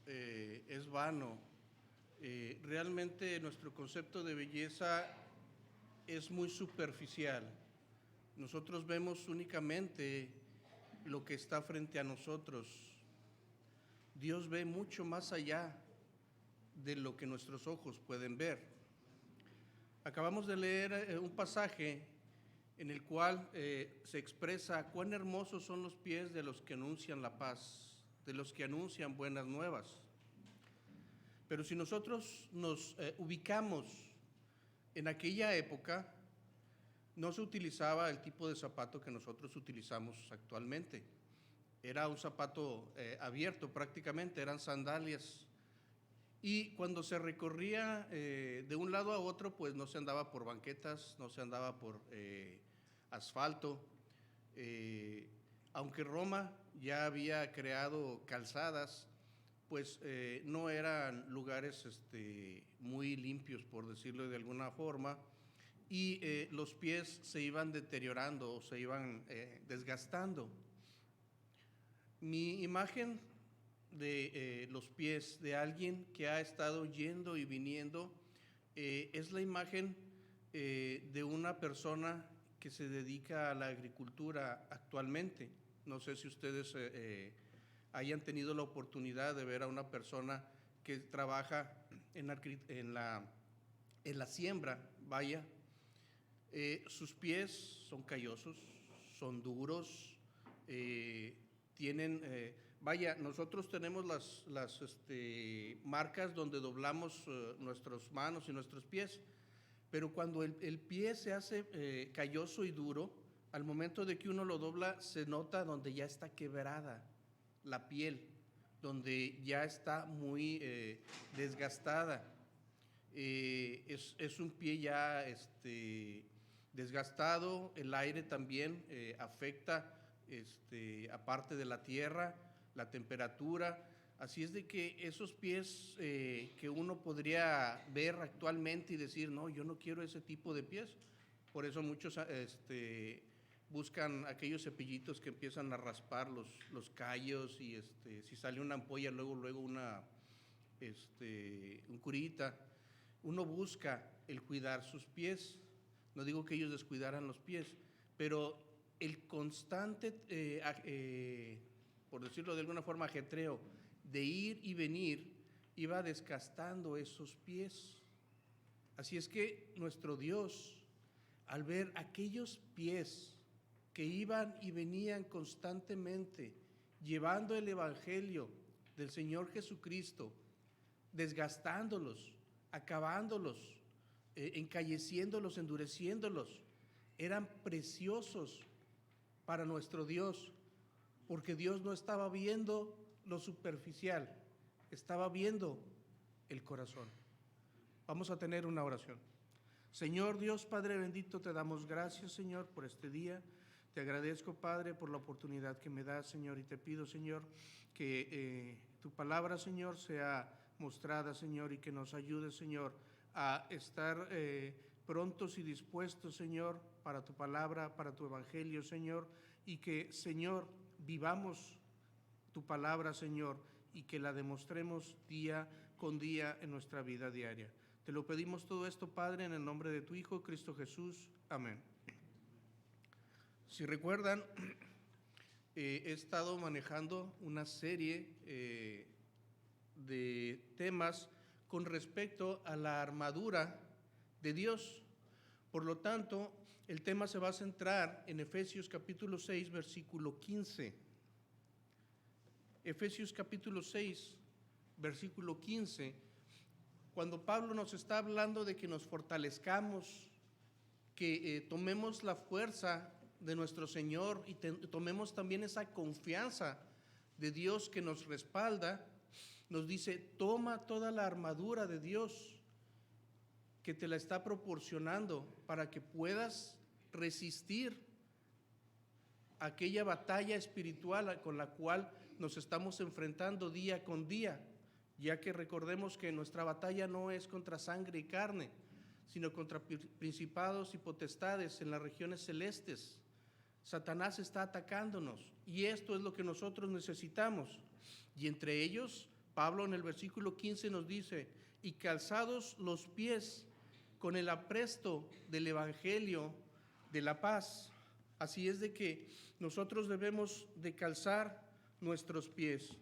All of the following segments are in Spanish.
es vano. Realmente nuestro concepto de belleza es muy superficial. Nosotros vemos únicamente lo que está frente a nosotros. Dios ve mucho más allá de lo que nuestros ojos pueden ver. Acabamos de leer un pasaje en el cual se expresa cuán hermosos son los pies de los que anuncian la paz, de los que anuncian buenas nuevas. Pero si nosotros nos ubicamos en aquella época, no se utilizaba el tipo de zapato que nosotros utilizamos actualmente. Era un zapato abierto prácticamente, eran sandalias. Y cuando se recorría de un lado a otro, pues no se andaba por banquetas, no se andaba por asfalto. Aunque Roma ya había creado calzadas, pues no eran lugares muy limpios, por decirlo de alguna forma, y los pies se iban deteriorando o se iban desgastando. Mi imagen de los pies de alguien que ha estado yendo y viniendo es la imagen de una persona que se dedica a la agricultura actualmente. No sé si ustedes hayan tenido la oportunidad de ver a una persona que trabaja en la siembra, vaya. Sus pies son callosos, son duros, tienen, nosotros tenemos las marcas donde doblamos nuestras manos y nuestros pies, pero cuando el pie se hace calloso y duro, al momento de que uno lo dobla, se nota donde ya está quebrada la piel, donde ya está muy desgastada. Es un pie ya desgastado, el aire también afecta aparte de la tierra, la temperatura. Así es de que esos pies que uno podría ver actualmente y decir, no, yo no quiero ese tipo de pies. Por eso muchos buscan aquellos cepillitos que empiezan a raspar los callos y si sale una ampolla, luego un curita. Uno busca el cuidar sus pies. No digo que ellos descuidaran los pies, pero el constante, por decirlo de alguna forma, ajetreo de ir y venir iba desgastando esos pies. Así es que nuestro Dios, al ver aquellos pies que iban y venían constantemente llevando el evangelio del Señor Jesucristo, desgastándolos, acabándolos, encalleciéndolos, endureciéndolos, eran preciosos para nuestro Dios, porque Dios no estaba viendo lo superficial, estaba viendo el corazón. Vamos a tener una oración. Señor Dios, Padre bendito, te damos gracias, Señor, por este día. Te agradezco, Padre, por la oportunidad que me das, Señor, y te pido, Señor, que tu palabra, Señor, sea mostrada, Señor, y que nos ayude, Señor, a estar prontos y dispuestos, Señor, para tu palabra, para tu evangelio, Señor, y que, Señor, vivamos tu palabra, Señor, y que la demostremos día con día en nuestra vida diaria. Te lo pedimos todo esto, Padre, en el nombre de tu Hijo, Cristo Jesús. Amén. Si recuerdan, he estado manejando una serie de temas con respecto a la armadura de Dios. Por lo tanto, el tema se va a centrar en Efesios capítulo 6, versículo 15. Efesios capítulo 6, versículo 15, cuando Pablo nos está hablando de que nos fortalezcamos, que tomemos la fuerza de nuestro Señor y tomemos también esa confianza de Dios que nos respalda, nos dice, toma toda la armadura de Dios que te la está proporcionando para que puedas resistir aquella batalla espiritual con la cual nos estamos enfrentando día con día, ya que recordemos que nuestra batalla no es contra sangre y carne, sino contra principados y potestades en las regiones celestes. Satanás está atacándonos y esto es lo que nosotros necesitamos. Y entre ellos, Pablo en el versículo 15 nos dice, y calzados los pies con el apresto del evangelio de la paz. Así es de que nosotros debemos de calzar nuestros pies.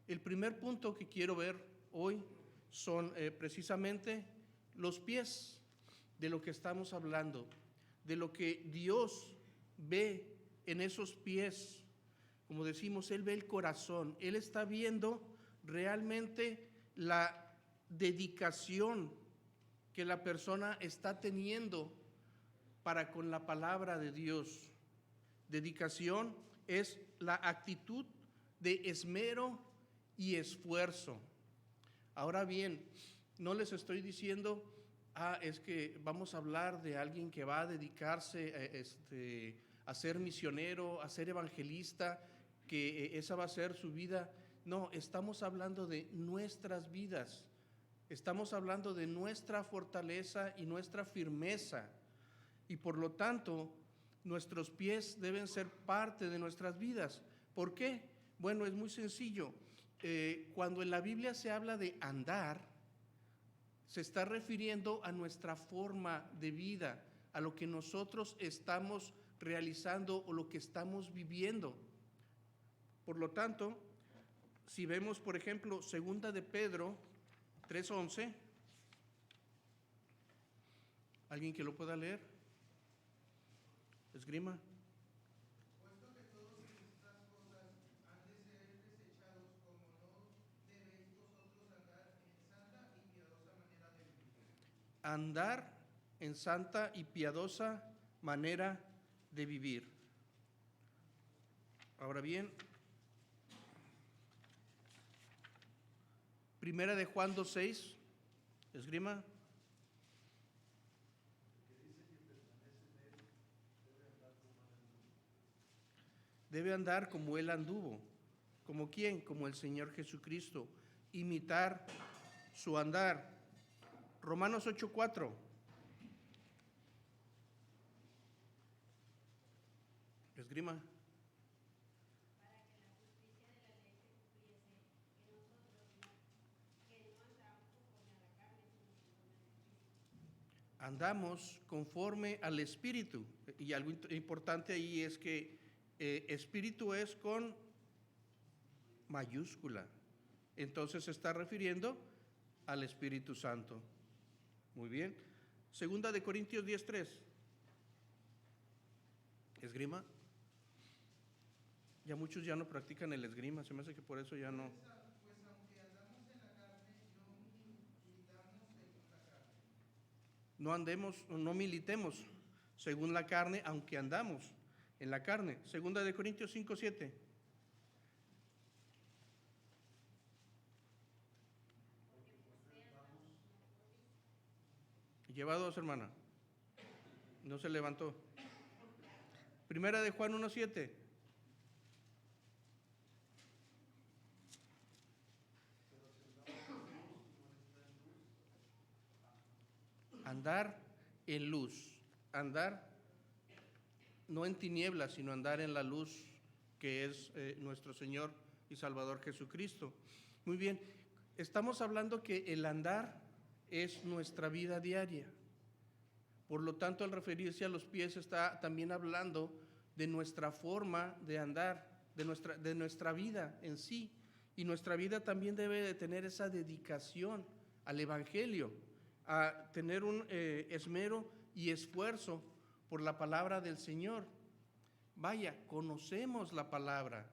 El primer punto que quiero ver hoy son precisamente los pies de lo que estamos hablando, de lo que Dios ve en esos pies. Como decimos, Él ve el corazón, Él está viendo realmente la dedicación que la persona está teniendo para con la palabra de Dios. Dedicación es la actitud de esmero y esfuerzo. Ahora bien, no les estoy diciendo, es que vamos a hablar de alguien que va a dedicarse a ser misionero, a ser evangelista, que esa va a ser su vida. No, estamos hablando de nuestras vidas. Estamos hablando de nuestra fortaleza y nuestra firmeza. Y por lo tanto, nuestros pies deben ser parte de nuestras vidas. ¿Por qué? Bueno, es muy sencillo. Cuando en la Biblia se habla de andar, se está refiriendo a nuestra forma de vida, a lo que nosotros estamos realizando o lo que estamos viviendo. Por lo tanto, si vemos, por ejemplo, 2 de Pedro 3:11, ¿alguien que lo pueda leer? Esgrima. Puesto que todas estas cosas han de ser desechados, como no debéis vosotros andar en santa y piadosa manera de vivir. Andar en santa y piadosa manera de vivir. Ahora bien, Primera de Juan 2:6, esgrima. Debe andar como Él anduvo. ¿Como quién? Como el Señor Jesucristo. Imitar su andar. Romanos 8:4. Esgrima. Andamos conforme al Espíritu. Y algo importante ahí es que Espíritu es con mayúscula. Entonces se está refiriendo al Espíritu Santo. Muy bien. 2 de Corintios 10:3. Esgrima. Ya muchos ya no practican el esgrima. Se me hace que por eso ya no. Pues aunque andamos en la carne, no militamos según la carne. No militemos según la carne, aunque andamos en la carne. 2 de Corintios 5:7. Lleva dos, hermana. No se levantó. Primera de Juan 1:7. Andar en luz. Andar no en tinieblas, sino andar en la luz que es nuestro Señor y Salvador Jesucristo. Muy bien, estamos hablando que el andar es nuestra vida diaria. Por lo tanto, al referirse a los pies está también hablando de nuestra forma de andar, de nuestra vida en sí. Y nuestra vida también debe de tener esa dedicación al Evangelio, a tener un esmero y esfuerzo por la palabra del Señor. Vaya, conocemos la palabra.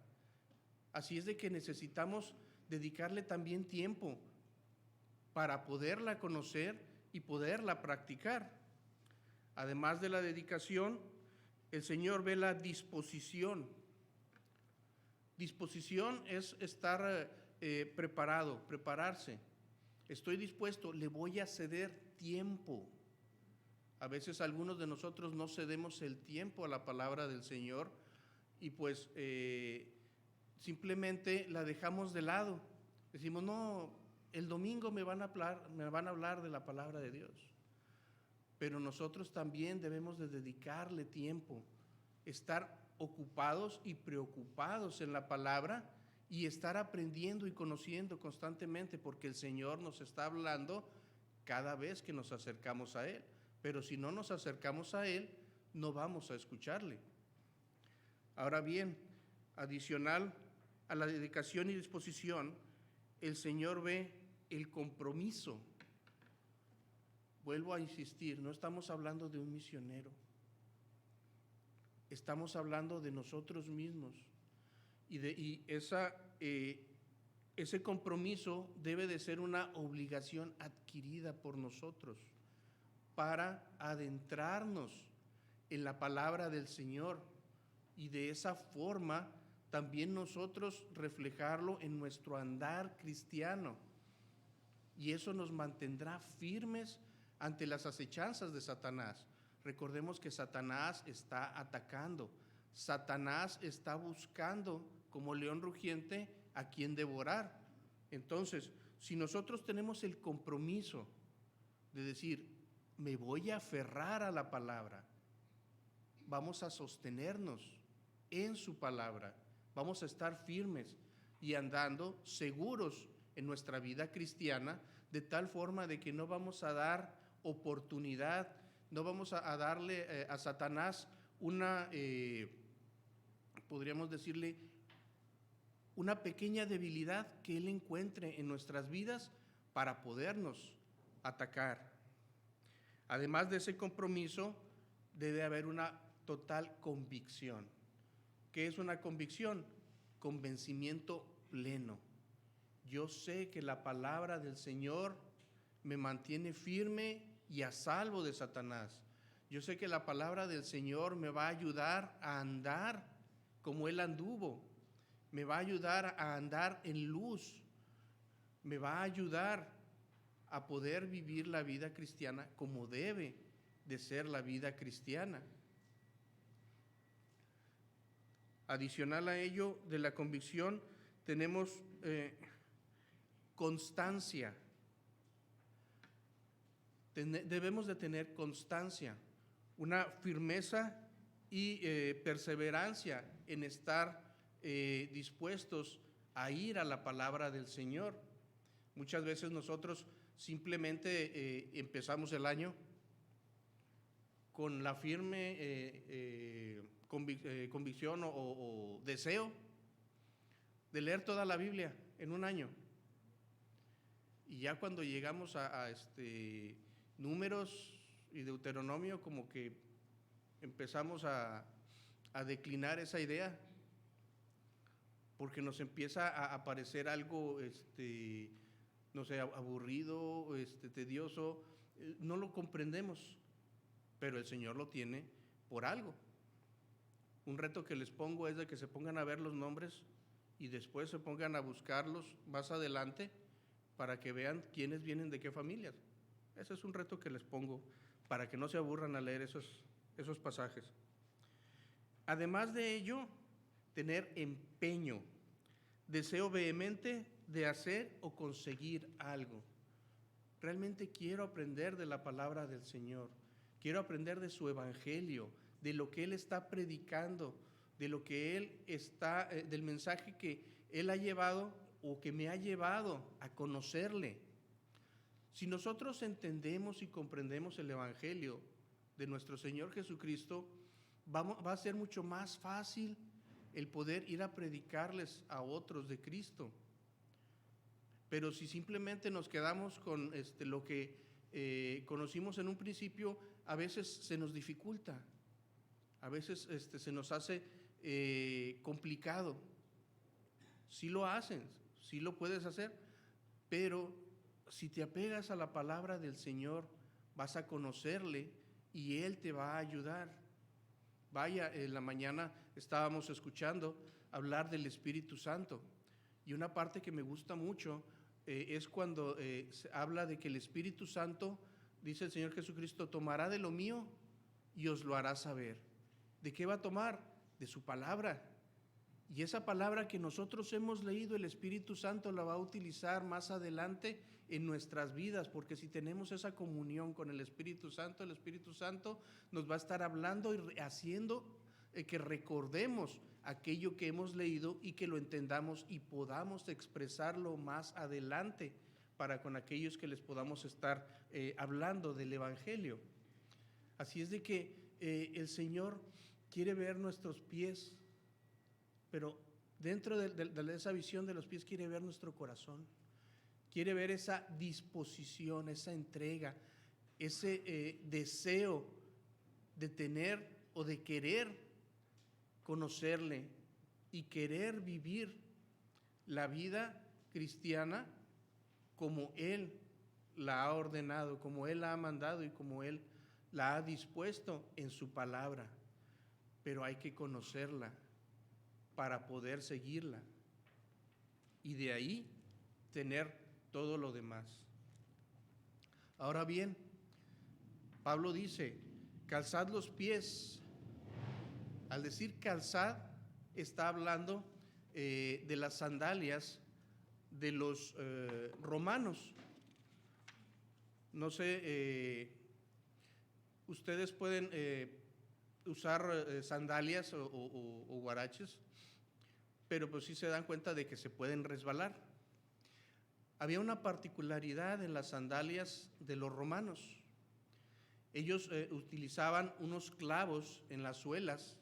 Así es de que necesitamos dedicarle también tiempo para poderla conocer y poderla practicar. Además de la dedicación, el Señor ve la disposición. Disposición es estar preparado, prepararse. Estoy dispuesto, le voy a ceder tiempo. A veces algunos de nosotros no cedemos el tiempo a la palabra del Señor y pues simplemente la dejamos de lado. Decimos, no, el domingo me van a hablar de la palabra de Dios. Pero nosotros también debemos de dedicarle tiempo, estar ocupados y preocupados en la palabra y estar aprendiendo y conociendo constantemente, porque el Señor nos está hablando cada vez que nos acercamos a Él. Pero si no nos acercamos a Él, no vamos a escucharle. Ahora bien, adicional a la dedicación y disposición, el Señor ve el compromiso. Vuelvo a insistir, no estamos hablando de un misionero. Estamos hablando de nosotros mismos. Ese compromiso debe de ser una obligación adquirida por nosotros para adentrarnos en la palabra del Señor y de esa forma también nosotros reflejarlo en nuestro andar cristiano. Y eso nos mantendrá firmes ante las acechanzas de Satanás. Recordemos que Satanás está atacando. Satanás está buscando, como león rugiente, a quien devorar. Entonces, si nosotros tenemos el compromiso de decir, me voy a aferrar a la palabra, vamos a sostenernos en su palabra, vamos a estar firmes y andando seguros en nuestra vida cristiana, de tal forma de que no vamos a dar oportunidad, no vamos a darle a Satanás una, podríamos decirle, una pequeña debilidad que él encuentre en nuestras vidas para podernos atacar. Además de ese compromiso, debe haber una total convicción. ¿Qué es una convicción? Convencimiento pleno. Yo sé que la palabra del Señor me mantiene firme y a salvo de Satanás. Yo sé que la palabra del Señor me va a ayudar a andar como Él anduvo. Me va a ayudar a andar en luz. Me va a ayudar a poder vivir la vida cristiana como debe de ser la vida cristiana. Adicional a ello, de la convicción, tenemos constancia. Debemos de tener constancia, una firmeza y perseverancia en estar dispuestos a ir a la palabra del Señor. Muchas veces nosotros simplemente empezamos el año con la firme convicción o deseo de leer toda la Biblia en un año. Y ya cuando llegamos a Números y Deuteronomio, como que empezamos a declinar esa idea, porque nos empieza a parecer algo, no sé, aburrido, tedioso. No lo comprendemos, pero el Señor lo tiene por algo. Un reto que les pongo es de que se pongan a ver los nombres y después se pongan a buscarlos más adelante para que vean quiénes vienen de qué familias. Ese es un reto que les pongo para que no se aburran a leer esos pasajes. Además de ello, tener empeño, deseo vehemente de hacer o conseguir algo. Realmente quiero aprender de la palabra del Señor, quiero aprender de su evangelio, de lo que Él está predicando, de lo que Él está, del mensaje que Él ha llevado o que me ha llevado a conocerle. Si nosotros entendemos y comprendemos el evangelio de nuestro Señor Jesucristo, va a ser mucho más fácil el poder ir a predicarles a otros de Cristo. Pero si simplemente nos quedamos con lo que conocimos en un principio, a veces se nos dificulta, a veces se nos hace complicado. Sí lo hacen, sí lo puedes hacer, pero si te apegas a la palabra del Señor, vas a conocerle y Él te va a ayudar. Vaya, en la mañana estábamos escuchando hablar del Espíritu Santo, y una parte que me gusta mucho es cuando se habla de que el Espíritu Santo, dice el Señor Jesucristo, tomará de lo mío y os lo hará saber. ¿De qué va a tomar? De su palabra. Y esa palabra que nosotros hemos leído, el Espíritu Santo la va a utilizar más adelante en nuestras vidas, porque si tenemos esa comunión con el Espíritu Santo nos va a estar hablando y haciendo que recordemos aquello que hemos leído y que lo entendamos y podamos expresarlo más adelante para con aquellos que les podamos estar hablando del Evangelio. Así es de que el Señor quiere ver nuestros pies, pero dentro de esa visión de los pies quiere ver nuestro corazón, quiere ver esa disposición, esa entrega, ese deseo de tener o de querer conocerle y querer vivir la vida cristiana como Él la ha ordenado, como Él la ha mandado y como Él la ha dispuesto en su palabra. Pero hay que conocerla para poder seguirla y de ahí tener todo lo demás. Ahora bien, Pablo dice, calzad los pies. Al decir calzad, está hablando de las sandalias de los romanos. No sé, ustedes pueden usar sandalias o guaraches, pero pues sí se dan cuenta de que se pueden resbalar. Había una particularidad en las sandalias de los romanos. Ellos utilizaban unos clavos en las suelas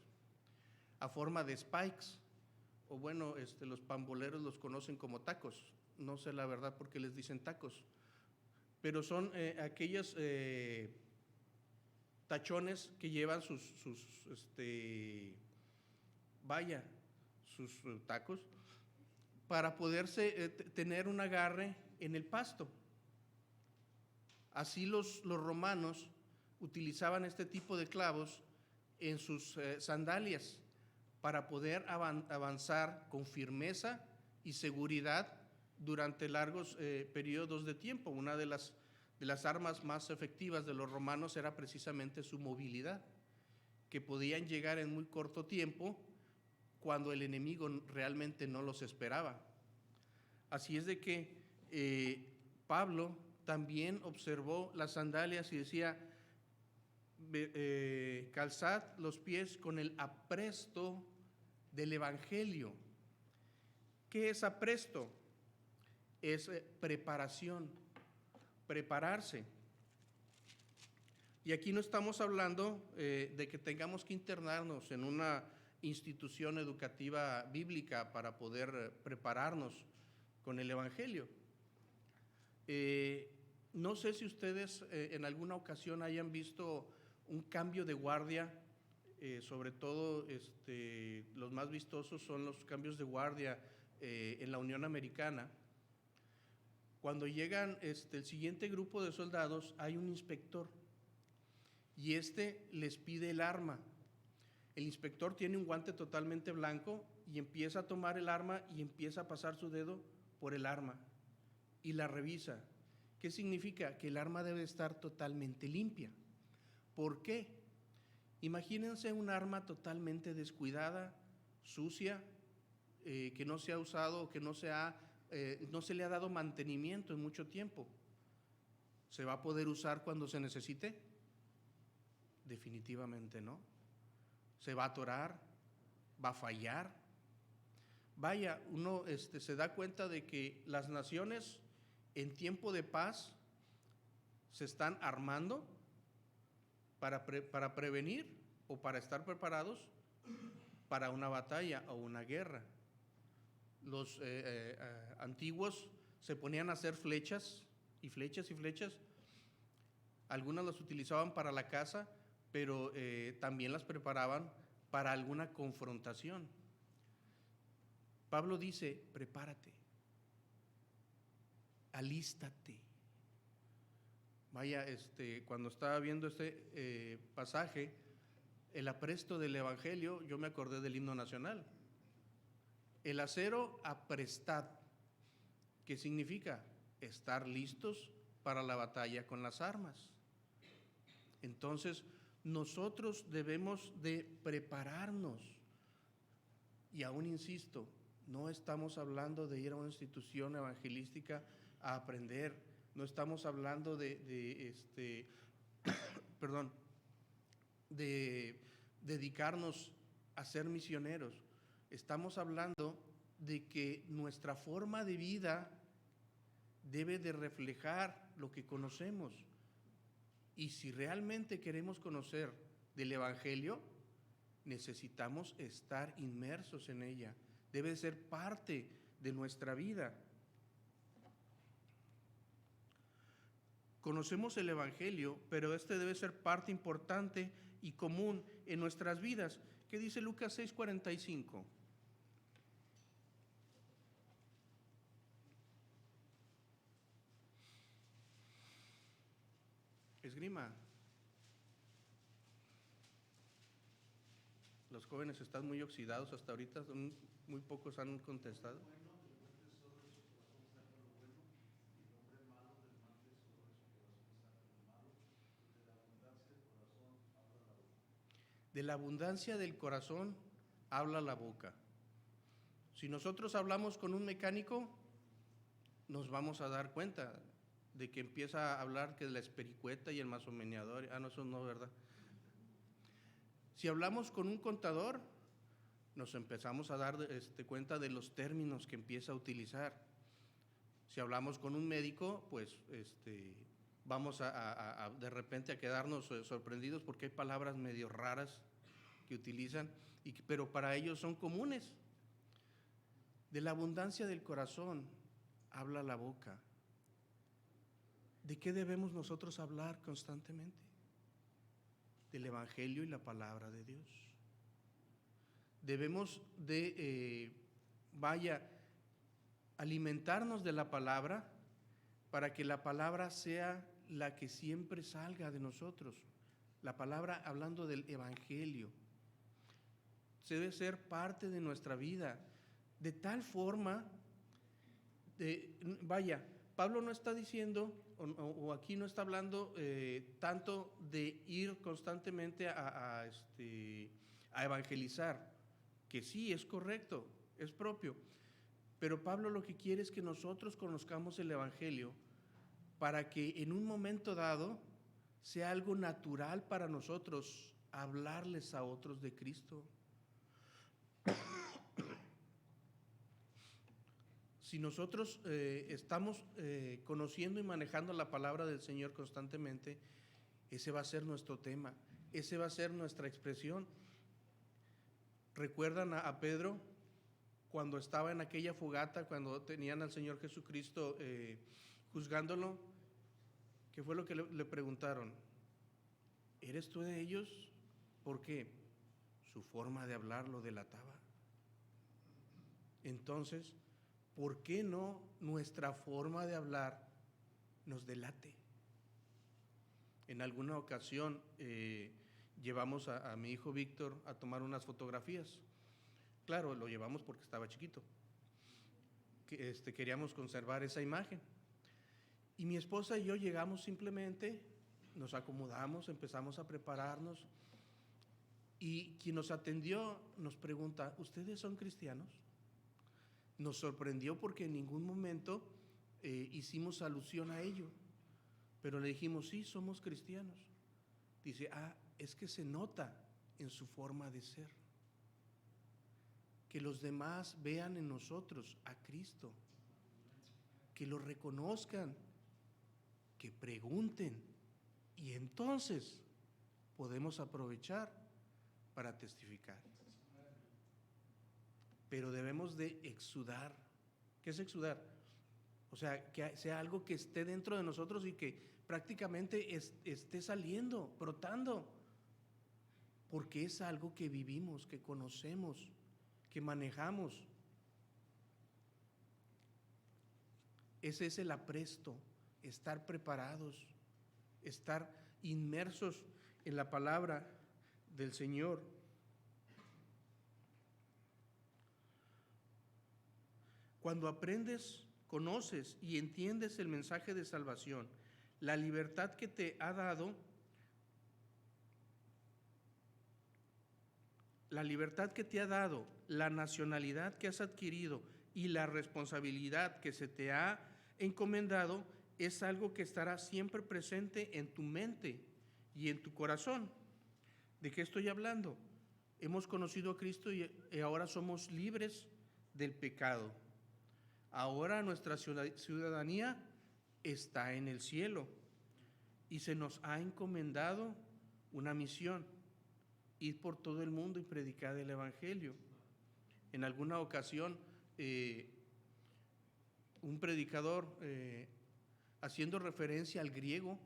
a forma de spikes, o bueno, los pamboleros los conocen como tacos. No sé la verdad por qué les dicen tacos, pero son aquellos tachones que llevan sus tacos para poderse tener un agarre en el pasto. Así los romanos utilizaban este tipo de clavos en sus sandalias para poder avanzar con firmeza y seguridad durante largos periodos de tiempo. Una de las armas más efectivas de los romanos era precisamente su movilidad, que podían llegar en muy corto tiempo cuando el enemigo realmente no los esperaba. Así es de que Pablo también observó las sandalias y decía, calzad los pies con el apresto del Evangelio. ¿Qué es apresto? Es preparación, prepararse. Y aquí no estamos hablando de que tengamos que internarnos en una institución educativa bíblica para poder prepararnos con el Evangelio. No sé si ustedes en alguna ocasión hayan visto un cambio de guardia, sobre todo los más vistosos son los cambios de guardia en la Unión Americana. Cuando llegan el siguiente grupo de soldados, hay un inspector y les pide el arma. El inspector tiene un guante totalmente blanco y empieza a tomar el arma y empieza a pasar su dedo por el arma y la revisa. ¿Qué significa? Que el arma debe estar totalmente limpia. ¿Por qué? Imagínense un arma totalmente descuidada, sucia, que no se ha usado, que no se le ha dado mantenimiento en mucho tiempo. ¿Se va a poder usar cuando se necesite? Definitivamente no. ¿Se va a atorar? ¿Va a fallar? Vaya, uno se da cuenta de que las naciones en tiempo de paz se están armando para prevenir o para estar preparados para una batalla o una guerra. Los antiguos se ponían a hacer flechas y flechas y flechas. Algunas las utilizaban para la caza, pero también las preparaban para alguna confrontación. Pablo dice, prepárate, alístate. Vaya, cuando estaba viendo este pasaje, el apresto del Evangelio, yo me acordé del himno nacional. El acero aprestad, ¿qué significa? Estar listos para la batalla con las armas. Entonces, nosotros debemos de prepararnos. Y aún insisto, no estamos hablando de ir a una institución evangelística a aprender, no estamos hablando de dedicarnos a ser misioneros. estamos hablando de que nuestra forma de vida debe de reflejar lo que conocemos. Y si realmente queremos conocer del Evangelio, necesitamos estar inmersos en ella. Debe ser parte de nuestra vida. Conocemos el Evangelio, pero este debe ser parte importante y común en nuestras vidas. ¿Qué dice Lucas 6:45? Esgrima. Los jóvenes están muy oxidados hasta ahorita, muy pocos han contestado. De la abundancia del corazón habla la boca. Si nosotros hablamos con un mecánico, nos vamos a dar cuenta de que empieza a hablar que de la espericueta y el masomeneador. No, eso no, ¿verdad? Si hablamos con un contador, nos empezamos a dar cuenta de los términos que empieza a utilizar. Si hablamos con un médico, pues vamos a de repente a quedarnos sorprendidos porque hay palabras medio raras que utilizan, pero para ellos son comunes. De la abundancia del corazón habla la boca. ¿De qué debemos nosotros hablar constantemente? Del Evangelio y la palabra de Dios. Debemos de, alimentarnos de la palabra para que la palabra sea la que siempre salga de nosotros. La palabra hablando del Evangelio. Debe ser parte de nuestra vida, de tal forma, Pablo no está diciendo, o aquí no está hablando tanto de ir constantemente a evangelizar, que sí, es correcto, es propio, pero Pablo lo que quiere es que nosotros conozcamos el Evangelio para que en un momento dado sea algo natural para nosotros hablarles a otros de Cristo. Si nosotros estamos conociendo y manejando la palabra del Señor constantemente, ese va a ser nuestro tema, ese va a ser nuestra expresión. ¿Recuerdan a Pedro cuando estaba en aquella fogata, cuando tenían al Señor Jesucristo juzgándolo? ¿Qué fue lo que le preguntaron? ¿Eres tú de ellos? ¿Por qué? Su forma de hablar lo delataba. Entonces, ¿por qué no nuestra forma de hablar nos delate? En alguna ocasión llevamos a mi hijo Víctor a tomar unas fotografías. Claro, lo llevamos porque estaba chiquito. Queríamos conservar esa imagen. Y mi esposa y yo llegamos simplemente, nos acomodamos, empezamos a prepararnos. Y quien nos atendió nos pregunta, ¿ustedes son cristianos? Nos sorprendió porque en ningún momento hicimos alusión a ello, pero le dijimos, sí, somos cristianos. Dice, es que se nota en su forma de ser, que los demás vean en nosotros a Cristo, que lo reconozcan, que pregunten, y entonces podemos aprovechar para testificar. Pero debemos de exudar. ¿Qué es exudar? O sea, que sea algo que esté dentro de nosotros y que prácticamente esté saliendo, brotando, porque es algo que vivimos, que conocemos, que manejamos. Ese es el apresto, estar preparados, estar inmersos en la palabra del Señor. Cuando aprendes, conoces y entiendes el mensaje de salvación, la libertad que te ha dado, la nacionalidad que has adquirido y la responsabilidad que se te ha encomendado, es algo que estará siempre presente en tu mente y en tu corazón. ¿De qué estoy hablando? hemos conocido a Cristo y ahora somos libres del pecado. Ahora nuestra ciudadanía está en el cielo y se nos ha encomendado una misión: ir por todo el mundo y predicar el Evangelio. En alguna ocasión, un predicador, haciendo referencia al griego,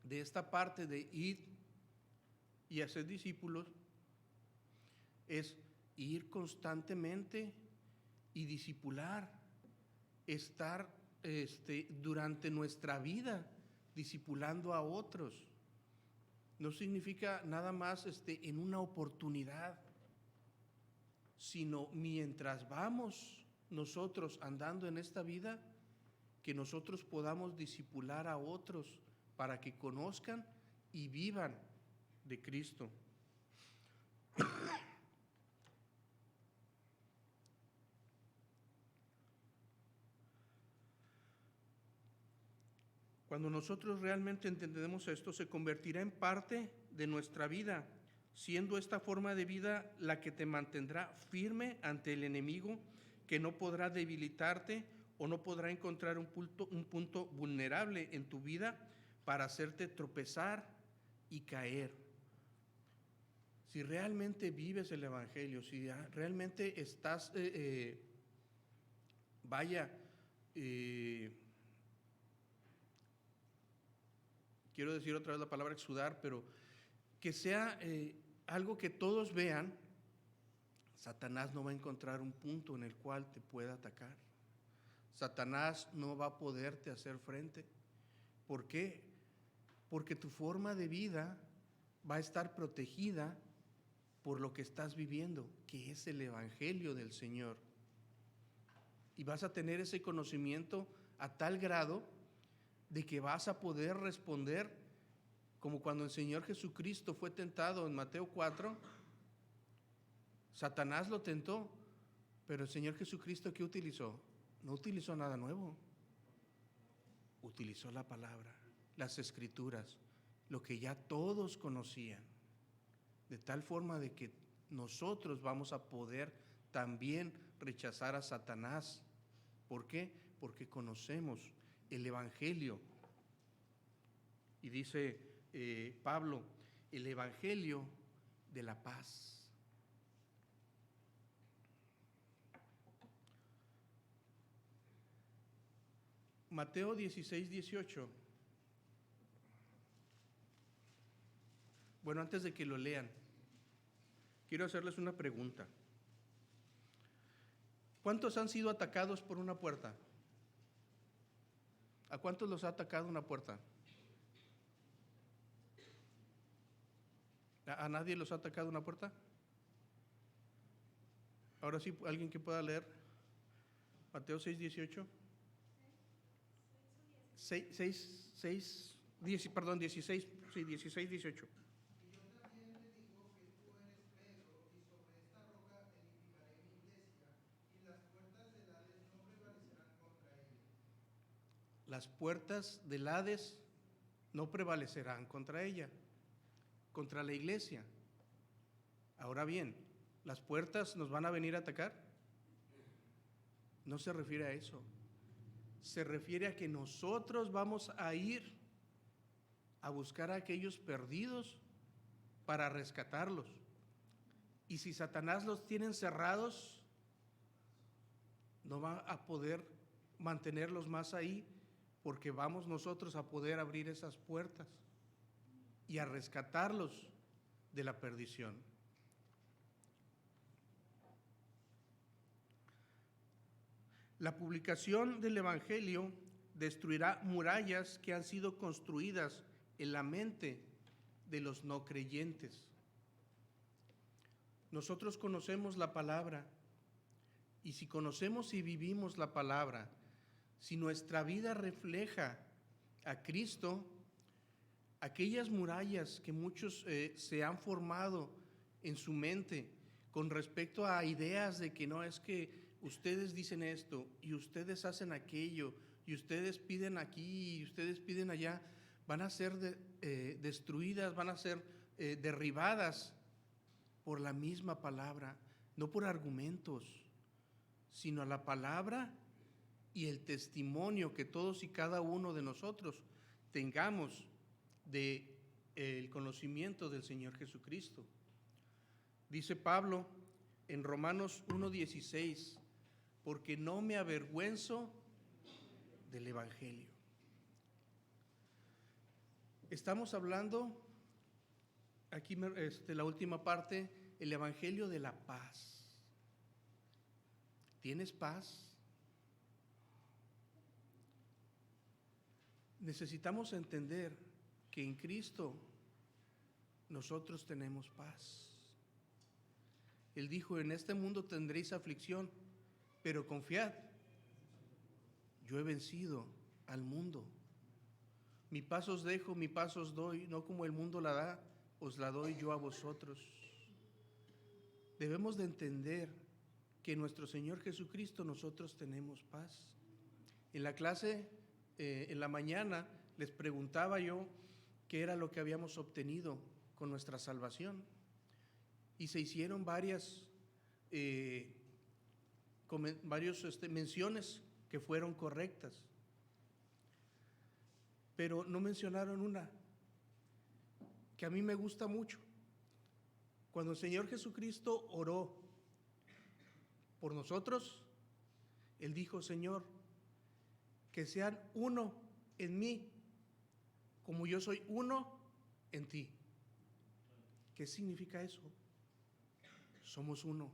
de esta parte de ir y hacer discípulos, es ir constantemente y discipular, estar durante nuestra vida discipulando a otros. No significa nada más en una oportunidad, sino mientras vamos nosotros andando en esta vida, que nosotros podamos discipular a otros para que conozcan y vivan de Cristo. Cuando nosotros realmente entendemos esto, se convertirá en parte de nuestra vida, siendo esta forma de vida la que te mantendrá firme ante el enemigo, que no podrá debilitarte o no podrá encontrar un punto vulnerable en tu vida para hacerte tropezar y caer. Si realmente vives el Evangelio, si realmente estás, quiero decir otra vez la palabra exudar, pero que sea algo que todos vean, Satanás no va a encontrar un punto en el cual te pueda atacar. Satanás no va a poderte hacer frente. ¿Por qué? Porque tu forma de vida va a estar protegida por lo que estás viviendo, que es el Evangelio del Señor. Y vas a tener ese conocimiento a tal grado de que vas a poder responder como cuando el Señor Jesucristo fue tentado en Mateo 4. Satanás lo tentó, pero el Señor Jesucristo, ¿qué utilizó? No utilizó nada nuevo. Utilizó la palabra, las escrituras, lo que ya todos conocían, de tal forma de que nosotros vamos a poder también rechazar a Satanás. ¿Por qué? Porque conocemos el Evangelio. Y dice Pablo, el Evangelio de la paz. Mateo 16, 18. Bueno, antes de que lo lean, quiero hacerles una pregunta. ¿Cuántos han sido atacados por una puerta? ¿A cuántos los ha atacado una puerta? ¿A nadie los ha atacado una puerta? Ahora sí, alguien que pueda leer Mateo 6, 18. 16, 18. Y yo también te digo que tú eres Pedro, y sobre esta roca edificaré mi iglesia, y las puertas del Hades no prevalecerán contra ella. Las puertas del Hades no prevalecerán contra ella, contra la iglesia. Ahora bien, ¿las puertas nos van a venir a atacar? No se refiere a eso. Se refiere a que nosotros vamos a ir a buscar a aquellos perdidos para rescatarlos. Y si Satanás los tiene encerrados, no va a poder mantenerlos más ahí, porque vamos nosotros a poder abrir esas puertas y a rescatarlos de la perdición. La publicación del Evangelio destruirá murallas que han sido construidas en la mente de los no creyentes. Nosotros conocemos la palabra, y si conocemos y vivimos la palabra, si nuestra vida refleja a Cristo, aquellas murallas que muchos se han formado en su mente con respecto a ideas de que no, es que ustedes dicen esto y ustedes hacen aquello y ustedes piden aquí y ustedes piden allá, van a ser destruidas, van a ser derribadas por la misma palabra, no por argumentos, sino a la palabra y el testimonio que todos y cada uno de nosotros tengamos de el conocimiento del Señor Jesucristo. Dice Pablo en Romanos 1:16, porque no me avergüenzo del Evangelio. Estamos hablando, aquí la última parte, el Evangelio de la paz. ¿Tienes paz? Necesitamos entender que en Cristo nosotros tenemos paz. Él dijo, en este mundo tendréis aflicción, pero confiad, yo he vencido al mundo. Mi paz os dejo, mi paz os doy, no como el mundo la da, os la doy yo a vosotros. Debemos de entender que en nuestro Señor Jesucristo nosotros tenemos paz. En la clase, en la mañana, les preguntaba yo qué era lo que habíamos obtenido con nuestra salvación. Y se hicieron varias menciones que fueron correctas. Pero no mencionaron una que a mí me gusta mucho. Cuando el Señor Jesucristo oró por nosotros, Él dijo, Señor, que sean uno en mí, como yo soy uno en ti. ¿Qué significa eso? Somos uno.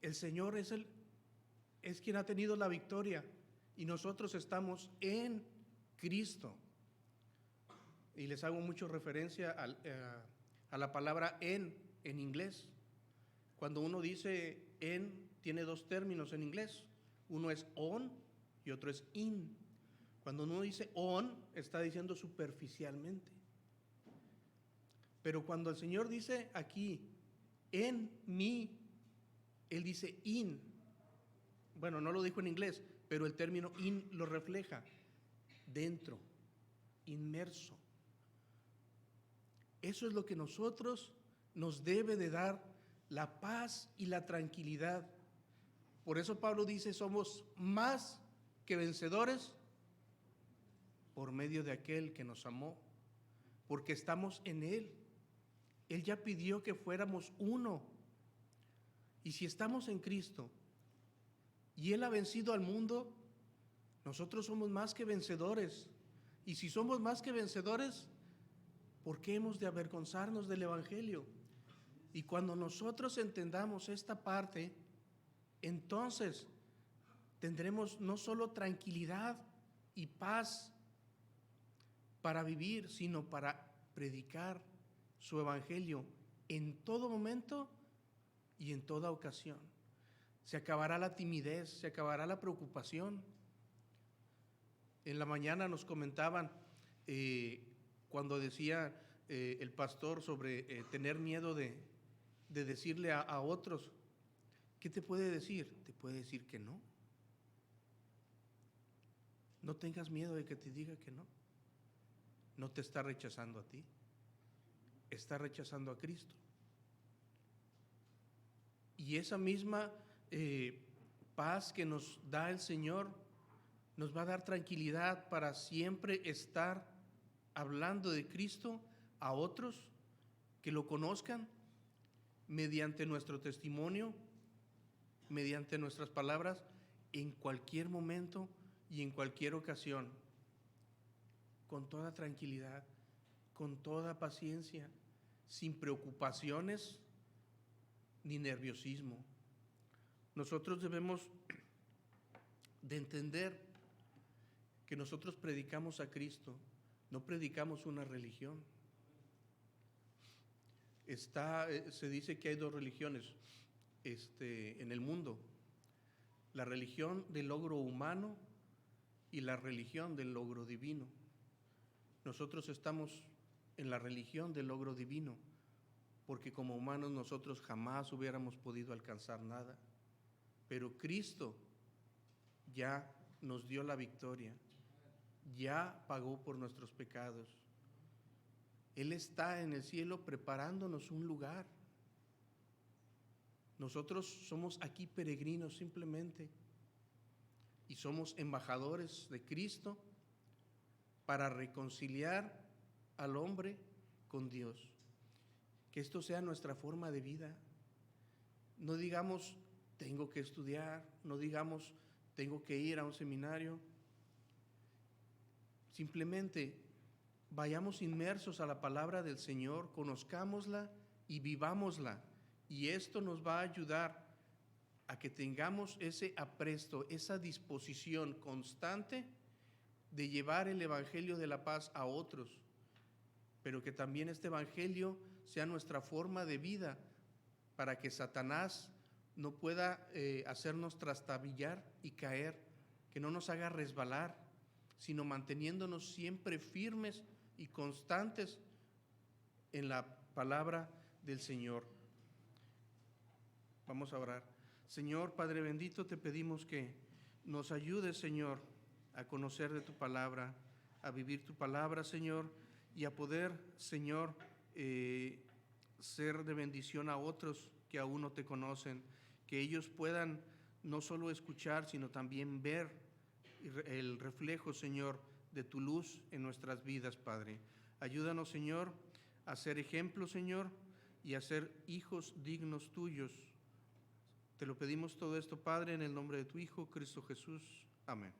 El Señor es quien ha tenido la victoria y nosotros estamos en Cristo. Y les hago mucho referencia a la palabra en inglés. Cuando uno dice en, tiene dos términos en inglés. Uno es on y otro es in. Cuando uno dice on, está diciendo superficialmente. Pero cuando el Señor dice aquí, en mí, Él dice in. Bueno, no lo dijo en inglés, pero el término in lo refleja. Dentro, inmerso. Eso es lo que nosotros nos debe de dar la paz y la tranquilidad. Por eso Pablo dice, somos más que vencedores por medio de aquel que nos amó, porque estamos en Él. Él ya pidió que fuéramos uno. Y si estamos en Cristo y Él ha vencido al mundo, nosotros somos más que vencedores. Y si somos más que vencedores, ¿por qué hemos de avergonzarnos del Evangelio? Y cuando nosotros entendamos esta parte, entonces tendremos no solo tranquilidad y paz para vivir, sino para predicar su Evangelio en todo momento y en toda ocasión. Se acabará la timidez, se acabará la preocupación. En la mañana nos comentaban cuando decía el pastor sobre tener miedo de decirle a otros, ¿qué te puede decir? Te puede decir que no. No tengas miedo de que te diga que no. No te está rechazando a ti, está rechazando a Cristo. Y esa misma paz que nos da el Señor nos va a dar tranquilidad para siempre estar hablando de Cristo a otros que lo conozcan mediante nuestro testimonio, mediante nuestras palabras, en cualquier momento y en cualquier ocasión, con toda tranquilidad, con toda paciencia, sin preocupaciones ni nerviosismo. Nosotros debemos de entender que nosotros predicamos a Cristo, no predicamos una religión. Se dice que hay dos religiones en el mundo: la religión del logro humano y la religión del logro divino. Nosotros estamos en la religión del logro divino, porque como humanos nosotros jamás hubiéramos podido alcanzar nada, pero Cristo ya nos dio la victoria, ya pagó por nuestros pecados. Él está en el cielo preparándonos un lugar. Nosotros somos aquí peregrinos simplemente y somos embajadores de Cristo para reconciliar al hombre con Dios. Que esto sea nuestra forma de vida. No digamos, tengo que estudiar, no digamos, tengo que ir a un seminario. Simplemente vayamos inmersos a la palabra del Señor, conozcámosla y vivámosla. Y esto nos va a ayudar a que tengamos ese apresto, esa disposición constante de llevar el Evangelio de la paz a otros, pero que también este Evangelio sea nuestra forma de vida para que Satanás no pueda hacernos trastabillar y caer, que no nos haga resbalar, sino manteniéndonos siempre firmes y constantes en la palabra del Señor. Vamos a orar. Señor Padre bendito, te pedimos que nos ayudes, Señor, a conocer de tu palabra, a vivir tu palabra, Señor, y a poder, Señor, ser de bendición a otros que aún no te conocen, que ellos puedan no solo escuchar, sino también ver el reflejo, Señor, de tu luz en nuestras vidas, Padre. Ayúdanos, Señor, a ser ejemplo, Señor, y a ser hijos dignos tuyos. Te lo pedimos todo esto, Padre, en el nombre de tu Hijo, Cristo Jesús. Amén.